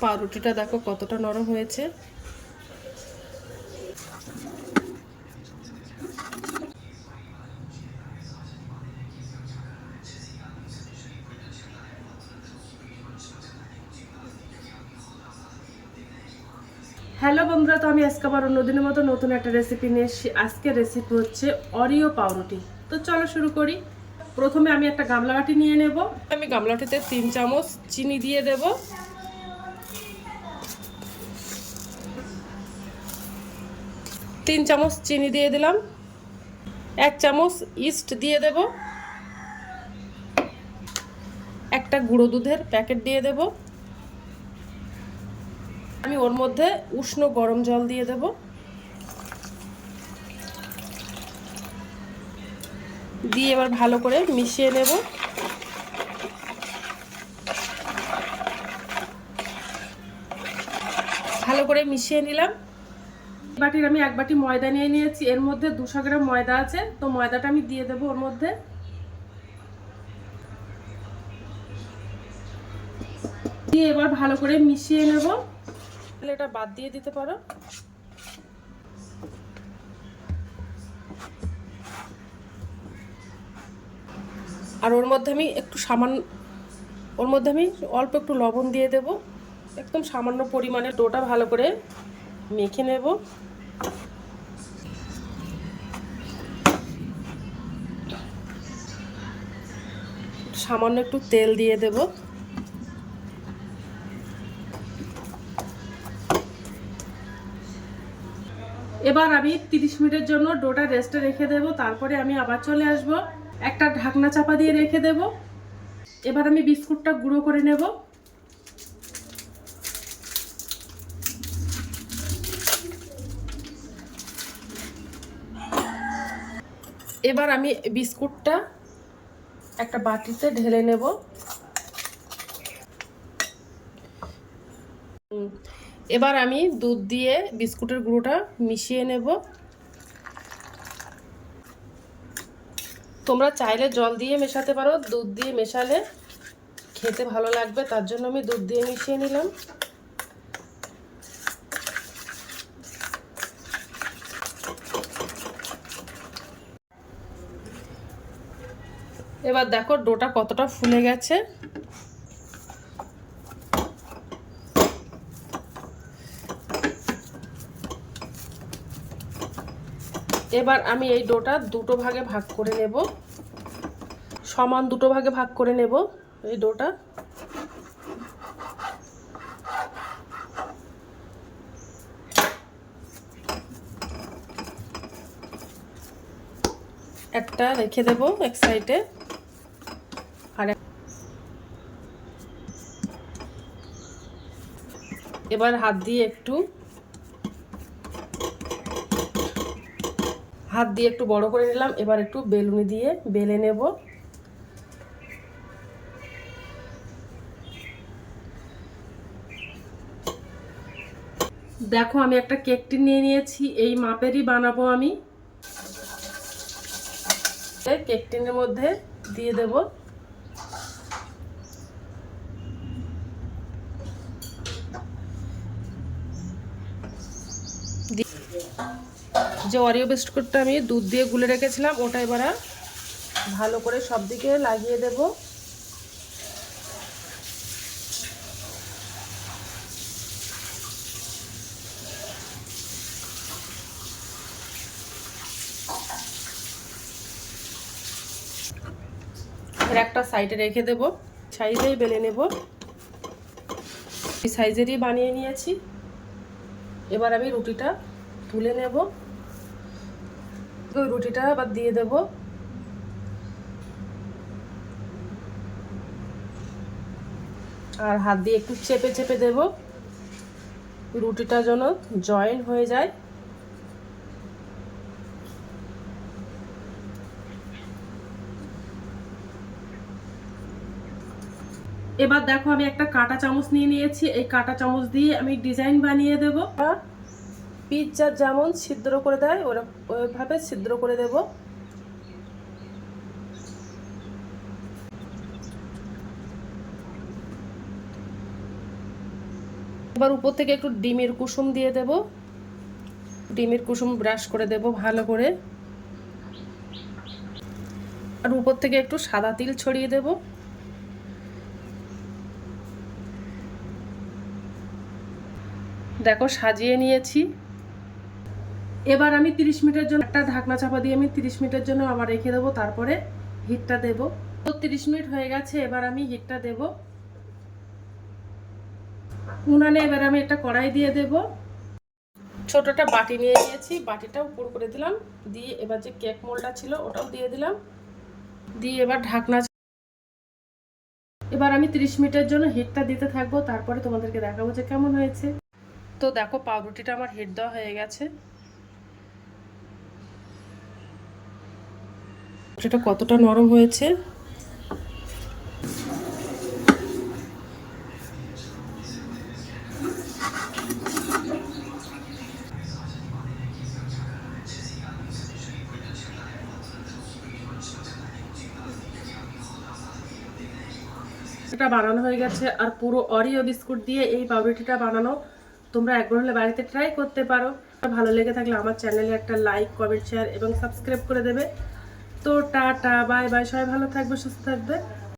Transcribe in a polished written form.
পাউরুটিটা দেখো কতটা নরম হয়েছে। হ্যালো বন্ধুরা, তো আমি আজকে আবার অন্যদিনের মতো নতুন একটা রেসিপি নিয়ে এসেছি। আজকের রেসিপি হচ্ছে অরিও পাউরুটি। তো চলো শুরু করি। প্রথমে আমি একটা গামলা বাটি নিয়ে নেব। আমি গামলাটিতে 3 চামচ চিনি দিয়ে দেব। 3 চামচ চিনি দিয়ে দিলাম। 1 চামচ ইস্ট দিয়ে দেব। একটা গুঁড়ো দুধের প্যাকেট দিয়ে দেব। আমি ওর মধ্যে উষ্ণ গরম জল দিয়ে দেব। দিয়ে এবার ভালো করে মিশিয়ে নেব। ভালো করে মিশিয়ে নিলাম। বাটির আমি 1 বাটি ময়দা নিয়ে নিয়েছি। এর মধ্যে 200 গ্রাম ময়দা আছে, তো ময়দাটা আমি দিয়ে দেব ওর মধ্যে। দিয়ে এবার ভালো করে মিশিয়ে নেব। তাহলে এটা বাদ দিয়ে দিতে পারো। আর ওর মধ্যে আমি অল্প একটু লবণ দিয়ে দেব। একদম সামান্য পরিমাণে ডোটা ভালো করে মেখে নেব। সামান্য একটু তেল দিয়ে দেব। এবার আমি 30 মিনিটের জন্য ডোটা রেস্টে রেখে দেব। তারপরে আমি আবার চলে আসব। একটা ঢাকনা চাপা দিয়ে রেখে দেব। এবার আমি বিস্কুটটা গুঁড়ো করে নেব। এবার আমি বিস্কুটটা একটা বাটিতে ঢেলে নেব। এবার আমি দুধ দিয়ে বিস্কুটের গুঁড়োটা মিশিয়ে নেব। তোমরা চাইলে জল দিয়ে মেশাতে পারো, দুধ দিয়ে মেশালে খেতে ভালো লাগবে, তার জন্য আমি দুধ দিয়ে মিশিয়ে নিলাম। এবার দেখো ডোটা কতটা ফুলে গেছে। এবার আমি এই ডোটা দুটো ভাগে ভাগ করে নেব। সমান দুটো ভাগে ভাগ করে নেব এই ডোটা। একটা রেখে দেব এক সাইডে। আর এবার হাত দিয়ে একটু বড় করে নিলাম। এবার একটু বেলুনি দিয়ে বেলে নেব। দেখো আমি একটা কেক টিন নিয়ে নিয়েছি, এই মাপেরই বানাবো আমি। কেক টিনের মধ্যে দিয়ে দেব। যে অরিও বিস্কুটটা আমি দুধ দিয়ে গুলে রেখেছিলাম ওটা এবার ভালো করে সব দিকে লাগিয়ে দেব। একটা সাইডে রেখে দেব। সাইজেই বেলে নেব। এই সাইজেরই বানিয়ে নিয়েছি। এবার আমি রুটিটা তুলে নেব। ওই রুটিটা আবার দিয়ে দেব। আর হাত দিয়ে একটু চেপে চেপে দেব, রুটিটা যেন জয়েন হয়ে যায়। এবার দেখো আমি একটা কাঁটা চামচ নিয়ে নিয়েছি। এই কাঁটা চামচ দিয়ে আমি ডিজাইন বানিয়ে দেব। পিৎজা যেমন ছিদ্র করে দেয় ওইভাবে ছিদ্র করে দেব। এবার উপর থেকে একটু ডিমের কুসুম দিয়ে দেব, ডিমের কুসুম ব্রাশ করে দেব ভালো করে, আর উপর থেকে একটু সাদা তিল ছড়িয়ে দেব। দেখো সাজিয়ে নিয়েছি। এবার আমি 30 মিনিটের জন্য একটা ঢাকনা চাপা দিয়ে আমি 30 মিনিটের জন্য আবার রেখে দেবো, তারপরে হিটটা দেব। তো 30 মিনিট হয়ে গেছে, এবার আমি হিটটা দেব উনানে। এবার আমি একটা কড়াই দিয়ে দেব, ছোটটা বাটি নিয়ে নিয়েছি, বাটিটা উপর করে দিলাম, দিয়ে এবার যে কেক মোল্ডটা ছিল ওটাও দিয়ে দিলাম, দিয়ে এবার ঢাকনা। এবার আমি 30 মিনিটের জন্য হিটটা দিতে থাকবো, তারপরে তোমাদেরকে দেখাবো যে কেমন হয়েছে। তো দেখো পাউরুটিটা আমার হিট দেওয়া হয়ে গেছে, এটা কতটা নরম হয়েছে। এটা বানানো হয়ে গেছে, আর পুরো অরিও বিস্কুট দিয়ে এই পাউরুটিটা বানানো তোমরা একবার হলে বাড়িতে ট্রাই করতে পারো। ভালো লেগে থাকলে আমার চ্যানেলে একটা লাইক, কমেন্ট, শেয়ার এবং সাবস্ক্রাইব করে দেবে। তো টাটা, বাই বাই, সবাই ভালো থাকবে, সুস্থ থাকবে।